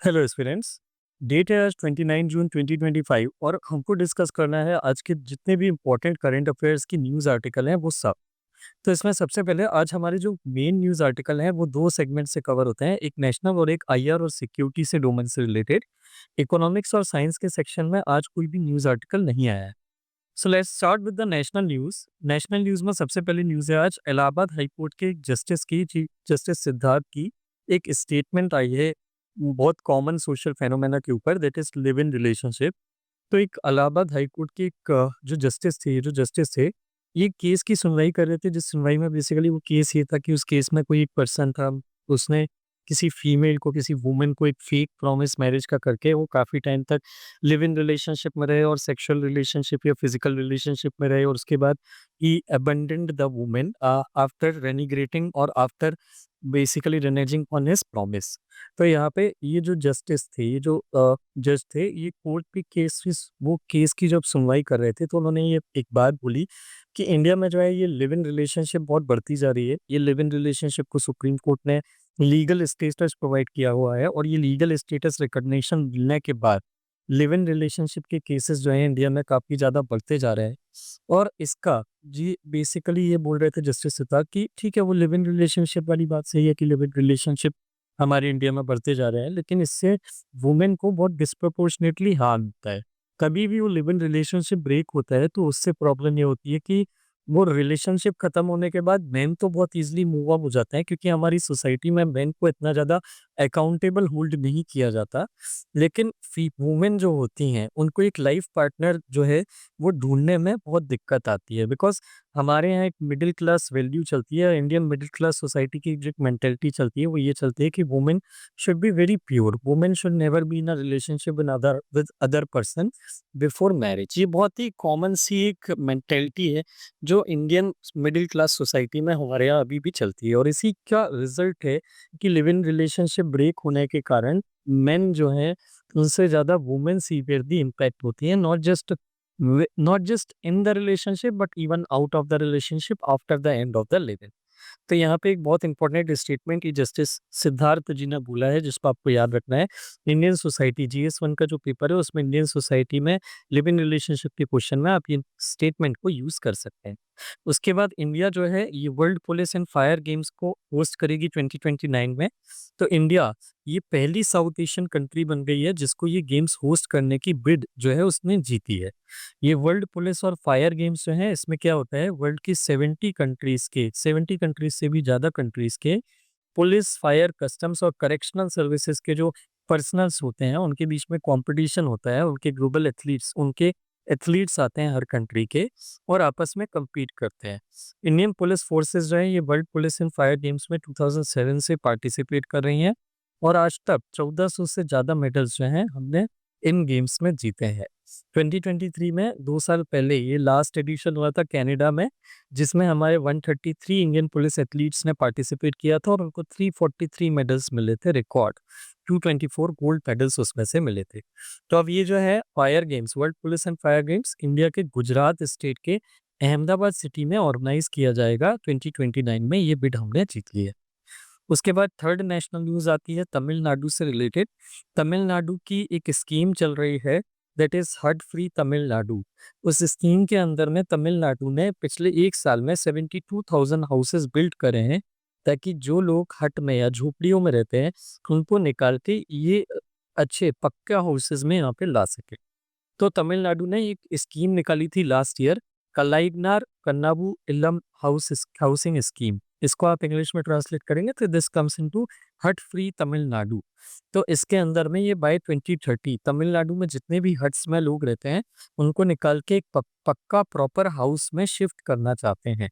Hello students. Date है आज 29 जून 2025 और हमको डिस्कस करना है आज के जितने भी इम्पोर्टेंट करंट अफेयर्स की न्यूज़ आर्टिकल हैं वो सब। तो इसमें सबसे पहले आज हमारे जो मेन न्यूज़ आर्टिकल हैं वो दो सेगमेंट से कवर होते हैं, एक नेशनल और एक आईआर और सिक्योरिटी से डोमेन से रिलेटेड। इकोनॉमिक्स और साइंस के सेक्शन में आज कोई भी न्यूज़ आर्टिकल नहीं आया है। So let's start with the national news. National news में सबसे पहली न्यूज़ है आज इलाहाबाद हाई कोर्ट के जस्टिस की चीफ जस्टिस सिद्धार्थ की एक स्टेटमेंट आई है बहुत कॉमन सोशल फेनोमेना के ऊपर, that is live in relationship. तो एक इलाहाबाद हाई कोर्ट के एक जो जस्टिस थे, ये केस की सुनवाई कर रहे थे, जिस सुनवाई में बेसिकली वो केस ये था कि उस केस में कोई एक पर्सन था, उसने किसी फीमेल को, किसी वुमेन को एक फेक प्रॉमिस मैरिज का करके वो काफ़ी टाइम तक लिव इन रिलेशनशिप में रहे और सेक्सुअल रिलेशनशिप या फिजिकल रिलेशनशिप में रहे, और उसके बाद ही अबंडेंड द वुमेन आफ्टर रेनिग्रेटिंग और after basically रेनेजिंग on his promise. तो यहाँ पे ये जो जस्टिस थे, ये जो जज थे, ये कोर्ट पे वो केस की जब सुनवाई कर रहे थे तो उन्होंने ये एक बात बोली कि इंडिया में जो है ये लिव इन रिलेशनशिप बहुत बढ़ती जा रही है। ये लिव इन रिलेशनशिप को सुप्रीम कोर्ट ने लीगल स्टेटस प्रोवाइड किया हुआ है, और ये लीगल स्टेटस रिकॉग्निशन मिलने के बाद लिव इन रिलेशनशिप के केसेस जो है इंडिया में काफ़ी ज़्यादा बढ़ते जा रहे हैं। और इसका जी बेसिकली ये बोल रहे थे जस्टिस सिद्धार्थ कि ठीक है, वो लिव इन रिलेशनशिप वाली बात सही है कि लिव इन रिलेशनशिप हमारे इंडिया में बढ़ते जा रहे हैं, लेकिन इससे वुमेन को बहुत डिस्प्रपोर्शनेटली हार्म होता है। कभी भी वो लिव इन रिलेशनशिप ब्रेक होता है तो उससे प्रॉब्लम ये होती है कि वो रिलेशनशिप खत्म होने के बाद मेन तो बहुत इजीली मूव ऑन हो जाते हैं, क्योंकि हमारी सोसाइटी में मेन को इतना ज़्यादा अकाउंटेबल होल्ड नहीं किया जाता। लेकिन वुमेन जो होती हैं उनको एक लाइफ पार्टनर जो है वो ढूंढने में बहुत दिक्कत आती है, बिकॉज हमारे यहाँ एक मिडिल क्लास वैल्यू चलती है, इंडियन मिडिल क्लास सोसाइटी की जो मेंटेलिटी चलती है वो ये चलती है कि women should be very pure, women should never be in a relationship with other person before marriage. ये बहुत ही कॉमन सी एक मेंटेलिटी है जो इंडियन मिडिल क्लास सोसाइटी में हमारे यहाँ अभी भी चलती है, और इसी का रिजल्ट है कि लिव इन रिलेशनशिप ब्रेक होने के कारण मेन जो है उनसे ज़्यादा वुमेन सीवियरली इम्पैक्ट होती है, not just in the relationship but even out of the relationship after the end of the live in. तो यहाँ पे एक बहुत इंपॉर्टेंट स्टेटमेंट ये जस्टिस सिद्धार्थ जी ने बोला है, जिसको आपको याद रखना है। इंडियन सोसाइटी GS1 का जो पेपर है उसमें इंडियन सोसाइटी में लिव इन रिलेशनशिप के क्वेश्चन में आप ये स्टेटमेंट को यूज कर सकते हैं। उसके बाद इंडिया जो है ये world police and fire games को होस्ट करेगी 2029 में। तो इंडिया ये पहली साउथ एशियन कंट्री बन गई है जिसको ये गेम्स होस्ट करने की बिड जो है उसने जीती है। ये वर्ल्ड पुलिस और फायर गेम्स जो है इसमें क्या होता है, वर्ल्ड की 70 कंट्रीज से भी ज़्यादा कंट्रीज के पुलिस, फायर, कस्टम्स और करेक्शनल सर्विसेज के जो पर्सनल्स होते हैं उनके बीच में कंपटीशन होता है। उनके एथलीट्स आते हैं हर कंट्री के और आपस में compete करते हैं। इंडियन पुलिस फोर्सेस जो है ये world police and fire games में 2007 से पार्टिसिपेट कर रही हैं, और आज तक 1400 से ज़्यादा मेडल्स जो हैं हमने इन गेम्स में जीते हैं। 2023 में 2 साल पहले ये लास्ट एडिशन हुआ था कनाडा में, जिसमें हमारे 133 इंडियन पुलिस एथलीट्स ने पार्टिसिपेट किया था और उनको 343 मेडल्स मिले थे, रिकॉर्ड 224 गोल्ड मेडल्स उसमें से मिले थे। तो अब ये जो है fire games, world police and fire games India के गुजरात स्टेट के अहमदाबाद सिटी में ऑर्गेनाइज किया जाएगा 2029 में। ये बिड हमने जीत ली है। उसके बाद थर्ड नेशनल न्यूज़ आती है तमिलनाडु से रिलेटेड। तमिलनाडु की एक स्कीम चल रही है, दैट इज हट फ्री तमिलनाडु। उस स्कीम के अंदर में तमिलनाडु ने पिछले एक साल में 72,000 हाउसेस बिल्ड करे हैं, ताकि जो लोग हट में या झोपड़ियों में रहते हैं उनको निकाल के ये अच्छे पक्का हाउसेस में यहाँ पे ला सके। तो तमिलनाडु ने एक स्कीम निकाली थी लास्ट ईयर, कलाइगनार कन्नाबू इलम हाउसिंग स्कीम। इसको आप इंग्लिश में ट्रांसलेट करेंगे तो दिस कम्स इनटू हट फ्री तमिलनाडु। तो इसके अंदर में ये बाय 2030 तमिलनाडु में जितने भी हट्स में लोग रहते हैं उनको निकाल के एक पक्का प्रॉपर हाउस में शिफ्ट करना चाहते हैं।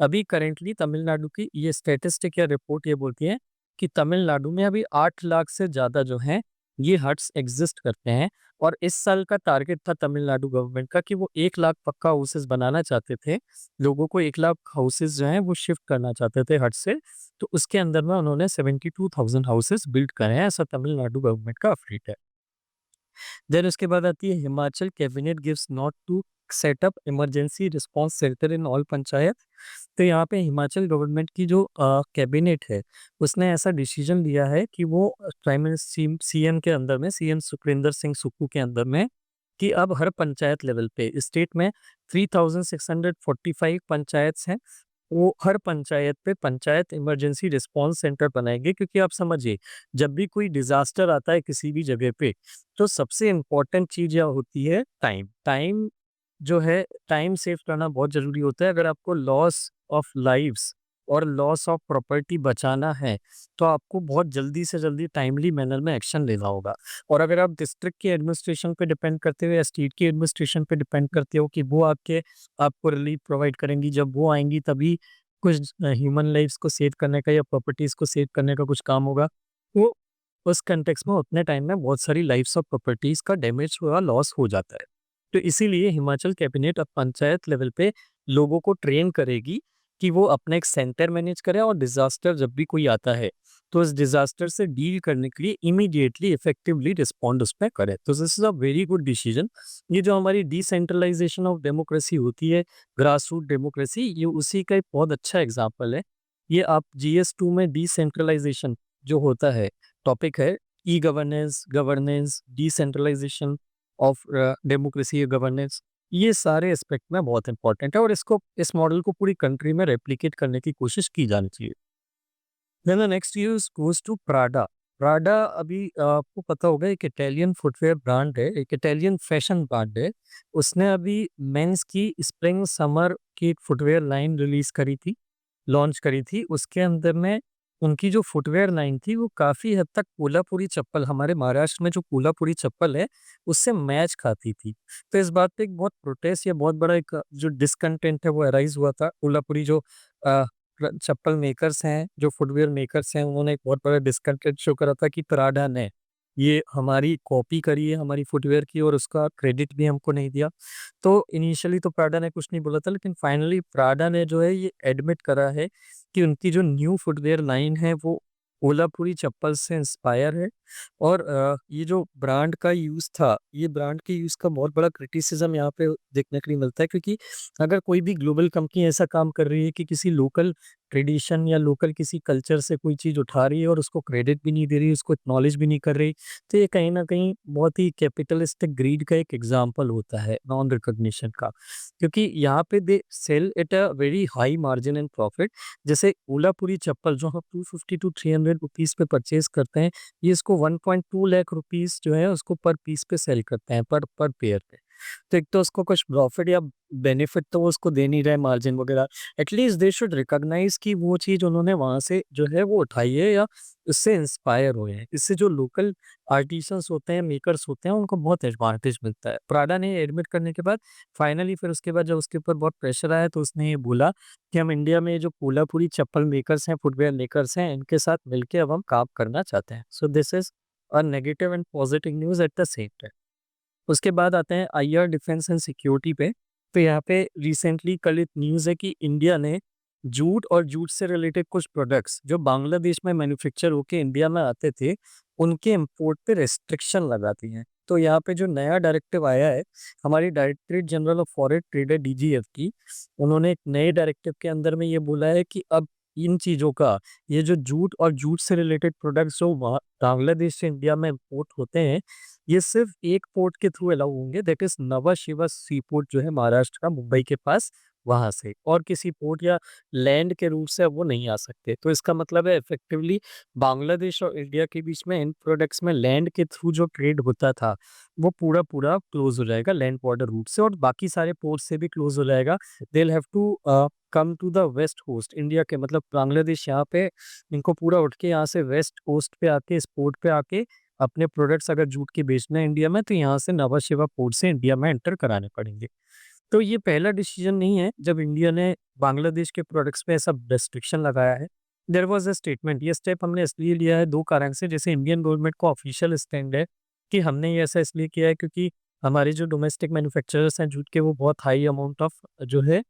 अभी करेंटली तमिलनाडु की ये स्टैटिस्टिक या रिपोर्ट ये बोलती है कि तमिलनाडु में अभी 8 लाख से ज़्यादा जो हैं ये हट्स एग्जिस्ट करते हैं, और इस साल का टारगेट था तमिलनाडु गवर्नमेंट का कि वो 1 लाख पक्का हाउसेस बनाना चाहते थे। लोगों को 1 लाख हाउसेस जो हैं वो शिफ्ट करना चाहते थे हट से। तो उसके अंदर में उन्होंने 72,000 हाउसेस बिल्ड करे हैं, ऐसा तमिलनाडु गवर्नमेंट का अपडेट है। देन उसके बाद आती है Himachal cabinet gives nod to set up emergency response centre in all panchayat. तो यहाँ पे हिमाचल गवर्नमेंट की जो कैबिनेट है, उसने ऐसा डिसीजन लिया है कि वो प्राइम मिनिस्टर सीएम के अंदर में, सीएम सुखविंदर सिंह सुक्खू के अंदर में, कि अब हर पंचायत लेवल पे स्टेट में 3645 पंचायत हैं, वो हर पंचायत पे पंचायत इमरजेंसी रिस्पॉन्स सेंटर बनाएंगे। क्योंकि आप समझिए, जब भी कोई डिजास्टर आता है किसी भी जगह पे, तो सबसे इम्पोर्टेंट चीज यह होती है टाइम। टाइम जो है, टाइम सेव करना बहुत ज़रूरी होता है। अगर आपको लॉस ऑफ लाइव्स और लॉस ऑफ प्रॉपर्टी बचाना है, तो आपको बहुत जल्दी से जल्दी टाइमली मैनर में एक्शन लेना होगा। और अगर आप डिस्ट्रिक्ट के एडमिनिस्ट्रेशन पे डिपेंड करते हो या स्टेट की एडमिनिस्ट्रेशन पे डिपेंड करते हो कि वो आपको रिलीफ प्रोवाइड करेंगी, जब वो आएँगी तभी कुछ ह्यूमन लाइव्स को सेव करने का या प्रॉपर्टीज़ को सेव करने का कुछ काम होगा। तो उस कॉन्टेक्स्ट में उतने टाइम में बहुत सारी लाइव्स और प्रॉपर्टीज़ का डैमेज हुआ, लॉस हो जाता है। तो इसीलिए हिमाचल कैबिनेट अब पंचायत लेवल पे लोगों को ट्रेन करेगी कि वो अपना एक सेंटर मैनेज करें, और डिजास्टर जब भी कोई आता है, तो इस डिजास्टर से डील करने के लिए इमीडिएटली इफेक्टिवली रिस्पॉन्ड उस पर करे। तो this is a very good decision. ये जो हमारी डिसेंट्रलाइजेशन ऑफ डेमोक्रेसी होती है, ग्रास रूट डेमोक्रेसी, ये उसी का एक बहुत अच्छा एग्जाम्पल है। ये आप GS2 में डिसेंट्रलाइजेशन जो होता है, टॉपिक है, e governance, governance, decentralisation of democracy, governance, ये सारे एस्पेक्ट में बहुत इंपॉर्टेंट है, और इसको, इस मॉडल को पूरी कंट्री में रेप्लिकेट करने की कोशिश की जानी चाहिए। Then the next news goes to Prada. Prada अभी आपको पता होगा, एक इटालियन फुटवेयर ब्रांड है, एक इटालियन फैशन ब्रांड है। उसने अभी मेंस की स्प्रिंग समर की एक फुटवेयर लाइन रिलीज करी थी, लॉन्च करी थी। उसके अंदर में उनकी जो फुटवियर लाइन थी, वो काफ़ी हद तक कोल्हापुरी चप्पल, हमारे महाराष्ट्र में जो कोल्हापुरी चप्पल है, उससे मैच खाती थी। तो इस बात पे एक बहुत प्रोटेस्ट या बहुत बड़ा एक जो डिस्कंटेंट है वो अराइज़ हुआ था। कोल्हापुरी जो अ, चप्पल मेकर्स हैं, जो फुटवियर मेकर्स हैं, उन्होंने एक बहुत बड़ा डिस्कंटेंट शो करा था कि प्राडा ने ये हमारी कॉपी करी है हमारी फुटवियर की, और उसका क्रेडिट भी हमको नहीं दिया। तो इनिशियली तो प्राडा ने कुछ नहीं बोला था, लेकिन फाइनली प्राडा ने जो है ये एडमिट करा है कि उनकी जो न्यू फुटवियर लाइन है वो कोल्हापुरी चप्पल से इंस्पायर है। और ये जो ब्रांड का यूज़ था, ये ब्रांड के यूज़ का बहुत बड़ा क्रिटिसिज्म यहाँ पे देखने के लिए मिलता है। क्योंकि अगर कोई भी ग्लोबल कंपनी ऐसा काम कर रही है कि किसी लोकल ट्रेडिशन या लोकल किसी कल्चर से कोई चीज़ उठा रही है और उसको क्रेडिट भी नहीं दे रही, उसको एक्नॉलेज भी नहीं कर रही, तो ये कहीं न कहीं बहुत ही कैपिटलिस्टिक ग्रीड का एक एग्ज़ाम्पल होता है, नॉन रिकॉग्निशन का। क्योंकि यहाँ पे they sell at a very high margin and profit. जैसे कोल्हापुरी चप्पल जो हम 250 टू 300 रुपीज़ पे परचेज़ करते हैं, ये इसको 1.2 लाख रुपीज़ जो है उसको पर पीस पे सेल करते हैं, पर पर पेयर पे। तो एक तो उसको कुछ प्रॉफिट या बेनिफिट तो वो उसको दे नहीं रहे, मार्जिन वगैरह। एटलीस्ट दे शुड रिकॉग्नाइज़ कि वो चीज़ उन्होंने वहाँ से जो है वो उठाई है, या इससे इंस्पायर हुए हैं। इससे जो लोकल आर्टिसंस होते हैं, मेकर्स होते हैं, उनको बहुत एडवांटेज मिलता है। प्राडा ने एडमिट करने के बाद फाइनली फिर उसके बाद जब उसके ऊपर बहुत प्रेशर आया, तो उसने ये बोला कि हम इंडिया में जो कोल्हापुरी चप्पल मेकर्स हैं, फुटवियर मेकर्स हैं, इनके साथ मिलके अब हम काम करना चाहते हैं। So this is a negative and positive news at the same time. उसके बाद आते हैं आईआर डिफेंस एंड सिक्योरिटी पे। तो यहाँ पे रिसेंटली कल एक न्यूज़ है कि इंडिया ने जूट और जूट से रिलेटेड कुछ प्रोडक्ट्स जो बांग्लादेश में मैन्युफैक्चर होके इंडिया में आते थे, उनके इंपोर्ट पे रेस्ट्रिक्शन लगा दी हैं। तो यहाँ पे जो नया डायरेक्टिव आया है, हमारी directorate general of foreign trade है, डीजीएफ की, उन्होंने एक नए डायरेक्टिव के अंदर में ये बोला है कि अब इन चीज़ों का, ये जो जूट और जूट से रिलेटेड प्रोडक्ट्स जो वहाँ बांग्लादेश से इंडिया में इंपोर्ट होते हैं, ये सिर्फ एक पोर्ट के थ्रू अलाउ होंगे, दैट इज नवा शिवा सी पोर्ट जो है महाराष्ट्र का, मुंबई के पास, वहां से। और किसी पोर्ट या लैंड के रूट से अब वो नहीं आ सकते। तो इसका मतलब है इफेक्टिवली बांग्लादेश और इंडिया के बीच में इन प्रोडक्ट्स में लैंड के थ्रू जो ट्रेड होता था, वो पूरा पूरा क्लोज हो जाएगा लैंड बॉर्डर रूट से, और बाकी सारे पोर्ट से भी क्लोज हो जाएगा। They have to come to the west coast India के, मतलब बांग्लादेश यहाँ पे इनको पूरा उठ के यहाँ से वेस्ट कोस्ट पे आके, इस पोर्ट पे आके अपने प्रोडक्ट्स अगर जूट के बेचना है इंडिया में, तो यहाँ से नवा शिवा पोर्ट से इंडिया में एंटर कराने पड़ेंगे। तो ये पहला डिसीजन नहीं है जब इंडिया ने बांग्लादेश के प्रोडक्ट्स पे ऐसा रेस्ट्रिक्शन लगाया है। देयर वाज अ स्टेटमेंट, ये स्टेप हमने इसलिए लिया है दो कारण से। जैसे इंडियन गवर्नमेंट को ऑफिशियल स्टैंड है कि हमने ये ऐसा इसलिए किया है क्योंकि हमारे जो डोमेस्टिक मैन्युफैक्चरर्स हैं जूट के, वो बहुत हाई अमाउंट ऑफ जो है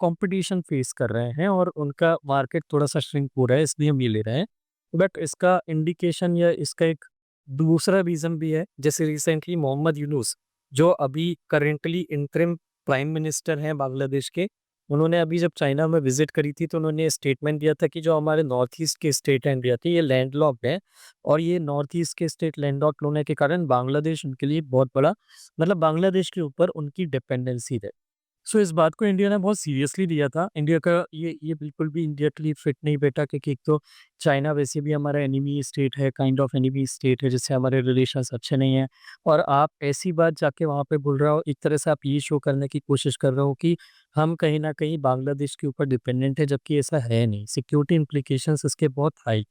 कंपटीशन फेस कर रहे हैं, और उनका मार्केट थोड़ा सा श्रिंक हो रहा है, इसलिए हम ये ले रहे हैं। बट इसका इंडिकेशन या इसका एक दूसरा रीज़न भी है। जैसे रिसेंटली मोहम्मद यूनुस जो अभी करेंटली इंटरिम प्राइम मिनिस्टर हैं बांग्लादेश के, उन्होंने अभी जब चाइना में विजिट करी थी तो उन्होंने स्टेटमेंट दिया था कि जो हमारे नॉर्थ ईस्ट के स्टेट हैं इंडिया के, ये लैंडलॉक्ड है और ये नॉर्थ ईस्ट के स्टेट लैंडलॉक्ड होने के कारण बांग्लादेश उनके लिए बहुत बड़ा, मतलब बांग्लादेश के ऊपर उनकी डिपेंडेंसी है। सो इस बात को इंडिया ने बहुत सीरियसली लिया था। इंडिया का ये बिल्कुल भी इंडिया के लिए फिट नहीं बैठा, क्योंकि एक तो चाइना वैसे भी हमारा एनिमी स्टेट है, काइंड ऑफ एनिमी स्टेट है, जिससे हमारे रिलेशंस अच्छे नहीं हैं। और आप ऐसी बात जाके वहाँ पे बोल रहे हो, एक तरह से आप ये शो करने की कोशिश कर रहे हो कि हम कहीं न कहीं बांग्लादेश के ऊपर डिपेंडेंट है, जबकि ऐसा है नहीं। सिक्योरिटी इम्प्लीकेशंस इसके बहुत high,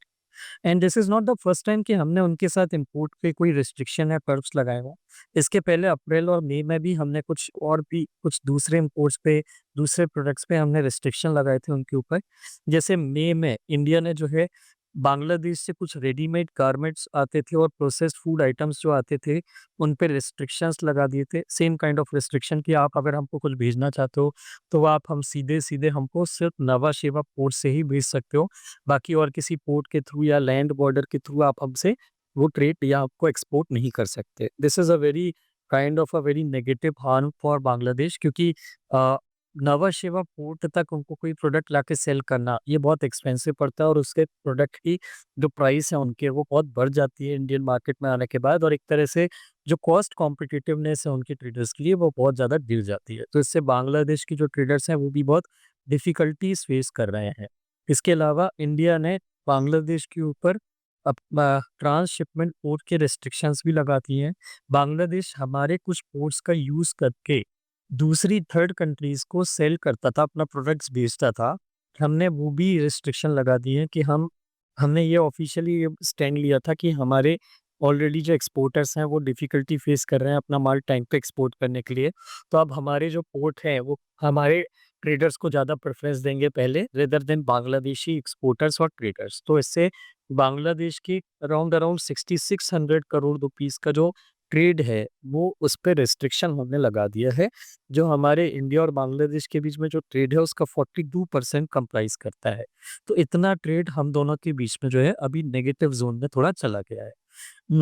and this is not the first time कि हमने उनके साथ इम्पोर्ट पे कोई रिस्ट्रिक्शन या कर्व्स लगाए हों। इसके पहले अप्रैल और मई में भी हमने कुछ और भी कुछ दूसरे इम्पोर्ट्स पे, दूसरे प्रोडक्ट्स पे हमने रिस्ट्रिक्शन लगाए थे उनके ऊपर। जैसे मई में इंडिया ने जो है बांग्लादेश से कुछ रेडीमेड गारमेंट्स आते थे और प्रोसेस्ड फूड आइटम्स जो आते थे, उन पे रिस्ट्रिक्शंस लगा दिए थे। सेम काइंड ऑफ रिस्ट्रिक्शन कि आप अगर हमको कुछ भेजना चाहते हो, तो आप हम सीधे-सीधे हमको सिर्फ़ नवा शेवा पोर्ट से ही भेज सकते हो। बाकी और किसी पोर्ट के थ्रू या लैंड बॉर्डर के थ्रू आप हमसे वो ट्रेड या आपको एक्सपोर्ट नहीं कर सकते। This is a very kind of a very negative harm for Bangladesh, क्योंकि अ, नवा शेवा पोर्ट तक उनको कोई प्रोडक्ट लाके सेल करना ये बहुत एक्सपेंसिव पड़ता है और उसके प्रोडक्ट की जो प्राइस है उनके वो बहुत बढ़ जाती है इंडियन मार्केट में आने के बाद, और एक तरह से जो कॉस्ट कॉम्पिटिटिवनेस है उनके ट्रेडर्स के लिए वो बहुत ज़्यादा गिर जाती है। तो इससे बांग्लादेश की जो ट्रेडर्स हैं वो भी बहुत डिफ़िकल्टीज़ फेस कर रहे हैं। इसके अलावा इंडिया ने बांग्लादेश के ऊपर ट्रांसशिपमेंट पोर्ट के रिस्ट्रिक्शंस भी लगा दी हैं। बांग्लादेश हमारे कुछ पोर्ट्स का यूज़ करके दूसरी थर्ड कंट्रीज़ को सेल करता था, अपना प्रोडक्ट्स बेचता था। हमने वो भी रिस्ट्रिक्शन लगा दी है कि हमने ये ऑफ़िशियली स्टैंड लिया था कि हमारे ऑलरेडी जो एक्सपोर्टर्स हैं वो डिफ़िकल्टी फ़ेस कर रहे हैं अपना माल टाइम पे एक्सपोर्ट करने के लिए। तो अब हमारे जो पोर्ट हैं वो हमारे ट्रेडर्स को ज़्यादा प्रेफ़रेंस देंगे पहले, रेदर देन बांग्लादेशी एक्सपोर्टर्स और ट्रेडर्स। तो इससे बांग्लादेश की अराउंड अराउंड 6600 करोड़ रुपीस का जो ट्रेड है, वो उस पे रिस्ट्रिक्शन हमने लगा दिया है, जो हमारे इंडिया और बांग्लादेश के बीच में जो ट्रेड है, उसका 42% कंप्राइज़ करता है। तो इतना ट्रेड हम दोनों के बीच में जो है, अभी नेगेटिव ज़ोन में थोड़ा चला गया है।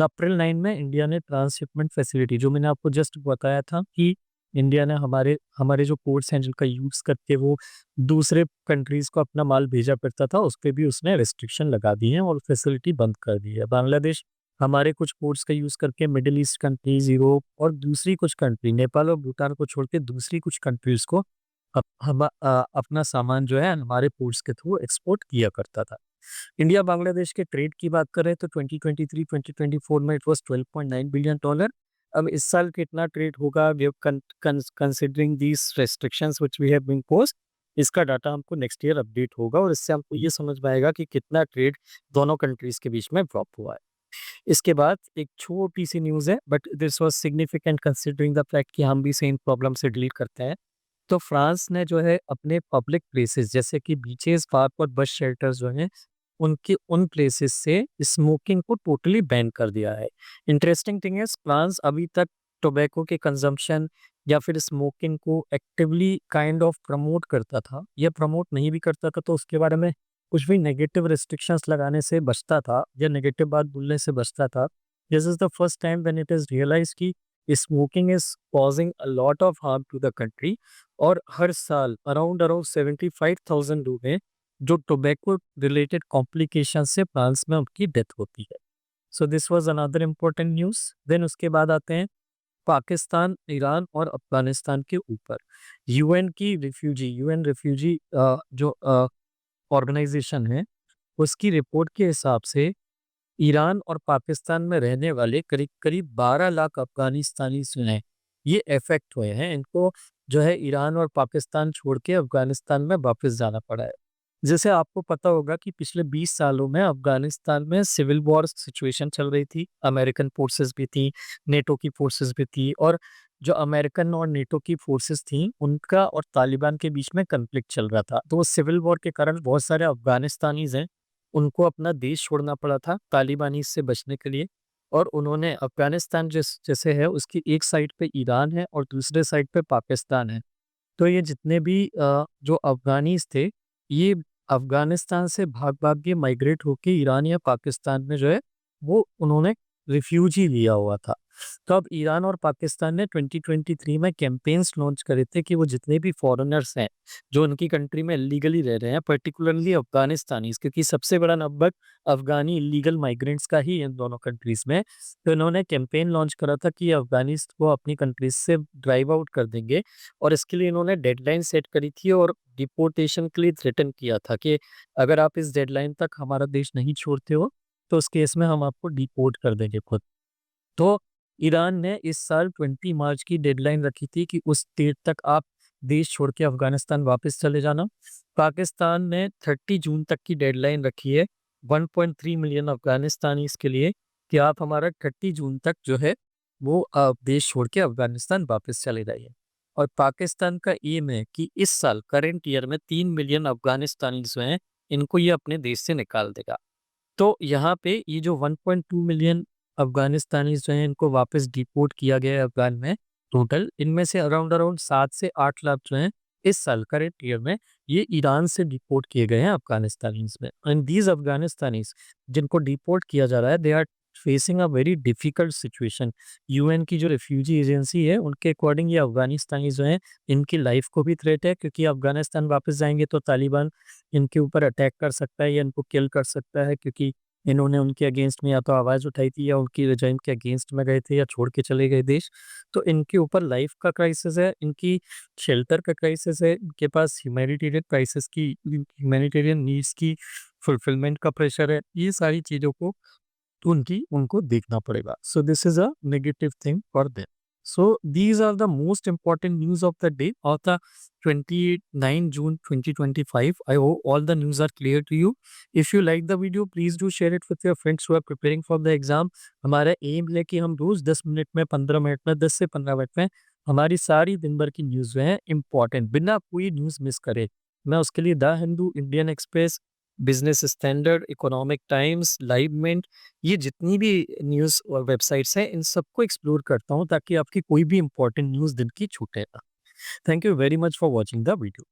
अप्रैल 9 में इंडिया ने ट्रांसशिपमेंट फैसिलिटी, जो मैंने आपको जस्ट बताया था कि इंडिया ने हमारे हमारे जो पोर्ट्स हैं जिनका यूज़ करके वो दूसरे कंट्रीज़ को अपना माल भेजा करता था, उस पे भी उसने रिस्ट्रिक्शन लगा दी है और फैसिलिटी बंद कर दी है। बांग्लादेश हमारे कुछ पोर्ट्स का यूज़ करके मिडल ईस्ट कंट्रीज़, यूरोप और दूसरी कुछ कंट्री, नेपाल और भूटान को छोड़ के दूसरी कुछ कंट्रीज़ को अपना सामान जो है हमारे पोर्ट्स के थ्रू एक्सपोर्ट किया करता था। इंडिया बांग्लादेश के ट्रेड की बात करें तो 2023-2024 में इट वाज़ $12.9 बिलियन। अब इस साल कितना ट्रेड होगा, we have considering these restrictions which we have been imposed, इसका डाटा हमको नेक्स्ट ईयर अपडेट होगा और इससे हमको ये समझ में आएगा कि कितना ट्रेड दोनों कंट्रीज़ के बीच में ड्रॉप हुआ है। इसके बाद एक छोटी-सी न्यूज़ है, but this was significant considering the fact कि हम भी सेम प्रॉब्लम से डील करते हैं। तो फ्रांस ने जो है अपने पब्लिक प्लेसेस जैसे कि बीचेस, पार्क और बस शेल्टर्स जो हैं, उनके उन प्लेसेस से स्मोकिंग को टोटली बैन कर दिया है। इंटरेस्टिंग थिंग इज़ फ्रांस अभी तक टोबैको के कंज़म्पशन या फिर स्मोकिंग को एक्टिवली काइंड ऑफ प्रमोट करता था। या प्रमोट नहीं भी करता था तो उसके बारे में कुछ भी नेगेटिव रिस्ट्रिक्शंस लगाने से बचता था या नेगेटिव बात बोलने से बचता था। This is the first time when it is realized कि smoking is causing a lot of harm to the country, और हर साल अराउंड अराउंड 75,000 लोग हैं जो टोबैको रिलेटेड कॉम्प्लिकेशन से फ्रांस में उनकी डेथ होती है। So this was another important news. Then उसके बाद आते हैं पाकिस्तान, ईरान और अफ़गानिस्तान के ऊपर। यूएन रिफ्यूजी जो ऑर्गेनाइज़ेशन है, उसकी रिपोर्ट के हिसाब से ईरान और पाकिस्तान में रहने वाले करीब-करीब 12 लाख अफ़गानिस्तानी जो हैं, ये अफ़ेक्ट हुए हैं। इनको जो है ईरान और पाकिस्तान छोड़ के अफ़गानिस्तान में वापस जाना पड़ा है। जैसे आपको पता होगा कि पिछले 20 सालों में अफ़गानिस्तान में सिविल वॉर सिचुएशन चल रही थी। अमेरिकन फ़ोर्सेस भी थी, नेटो की फ़ोर्सेस भी थी, और जो अमेरिकन और नेटो की फ़ोर्सेस थीं, उनका और तालिबान के बीच में कॉन्फ्लिक्ट चल रहा था। तो वो सिविल वॉर के कारण बहुत सारे अफ़गानिस्तानीज़ हैं, उनको अपना देश छोड़ना पड़ा था तालिबानी से बचने के लिए, और उन्होंने अफ़गानिस्तान जैसे है उसकी एक साइड पे ईरान है और दूसरे साइड पे पाकिस्तान है। तो ये जितने भी जो अफ़गानीज़ थे, ये अफ़गानिस्तान से भाग-भाग के माइग्रेट होके ईरान या पाकिस्तान में जो है वो उन्होंने रिफ्यूजी लिया हुआ था। तो अब ईरान और पाकिस्तान ने 2023 में कैंपेन्स लॉन्च करे थे कि वो जितने भी फॉरेनर्स हैं, जो उनकी कंट्री में इल्लीगली रह रहे हैं, पर्टिकुलरली अफ़गानिस्तानीज़, क्योंकि सबसे बड़ा नंबर अफ़गानी इल्लीगल माइग्रेंट्स का ही है इन दोनों कंट्रीज़ में। तो इन्होंने कैंपेन लॉन्च करा था कि अफ़गानिस को अपनी कंट्रीज़ से ड्राइव आउट कर देंगे और इसके लिए इन्होंने डेडलाइन सेट करी थी और डिपोर्टेशन के लिए थ्रेटन किया था कि अगर आप इस डेडलाइन तक हमारा देश नहीं छोड़ते हो, तो उस केस में हम आपको डिपोर्ट कर देंगे खुद। तो ईरान ने इस साल 20 मार्च की डेडलाइन रखी थी कि उस डेट तक आप देश छोड़ के अफ़गानिस्तान वापस चले जाना। पाकिस्तान ने 30 जून तक की डेडलाइन रखी है 1.3 मिलियन अफ़गानिस्तानीज़ के लिए कि आप हमारा 30 जून तक जो है वो देश छोड़ के अफ़गानिस्तान वापस चले जाइए। और पाकिस्तान का एम है कि इस साल करंट ईयर में 3 मिलियन अफ़गानिस्तानी जो हैं, इनको ये अपने देश से निकाल देगा। तो यहाँ पे ये जो 1.2 मिलियन अफ़गानिस्तानीज़ जो हैं इनको वापस डिपोर्ट किया गया है अफ़गान में टोटल। इनमें से अराउंड 7 से 8 लाख जो हैं इस साल करंट ईयर में ये ईरान से डिपोर्ट किए गए हैं अफ़गानिस्तानीज़ में। एंड दीज़ अफ़गानिस्तानीज़ जिनको डिपोर्ट किया जा रहा है they are facing a very difficult situation. UN की जो रिफ्यूजी एजेंसी है उनके अकॉर्डिंग ये अफ़गानिस्तानी जो हैं इनकी लाइफ़ को भी थ्रेट है, क्योंकि अफ़गानिस्तान वापस जाएँगे तो तालिबान इनके ऊपर अटैक कर सकता है या इनको किल कर सकता है, क्योंकि इन्होंने उनके अगेंस्ट में या तो आवाज़ उठाई थी या उनकी रिजाइम के अगेंस्ट में गए थे या छोड़ के चले गए देश। तो इनके ऊपर लाइफ का क्राइसिस है, इनकी शेल्टर का क्राइसिस है, इनके पास ह्यूमैनिटेरियन क्राइसिस की ह्यूमैनिटेरियन नीड्स की फुलफिलमेंट का प्रेशर है। ये सारी चीज़ों को उनकी उनको देखना पड़ेगा। So this is a negative thing for them. So these are the most important news of the day of the 29 June 2025. I hope all the news are clear to you. If you like the video, please do share it with your friends who are preparing for the exam. हमारा M है कि हम रोज 10 minute में 15 minute में 10 से 15 minute में हमारी सारी दिन भर की न्यूज़ जो है इम्पॉर्टेंट बिना कोई न्यूज़ मिस करे, मैं उसके लिए the Hindu, Indian Express, Business Standard, Economic Times, Live Mint, ये जितनी भी न्यूज़ और वेबसाइट्स हैं इन सबको एक्सप्लोर करता हूँ ताकि आपकी कोई भी इम्पोर्टेंट न्यूज़ दिन की छूटे ना। Thank you very much for watching the video.